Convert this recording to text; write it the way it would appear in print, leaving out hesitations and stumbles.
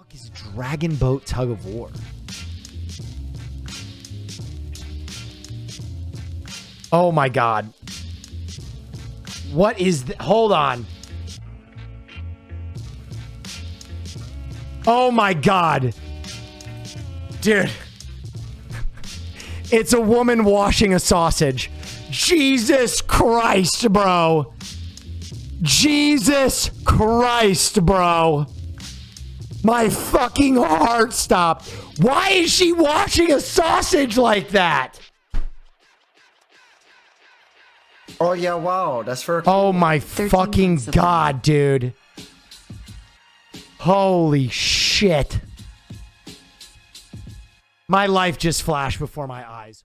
fuck is Dragon Boat Tug of War? Oh my god. What is hold on. Oh my god. Dude. It's a woman washing a sausage. Jesus Christ, bro. Jesus Christ, bro. My fucking heart stopped. Why is she washing a sausage like that? Oh yeah, wow, that's for. Oh my fucking god, dude. Holy shit. My life just flashed before my eyes.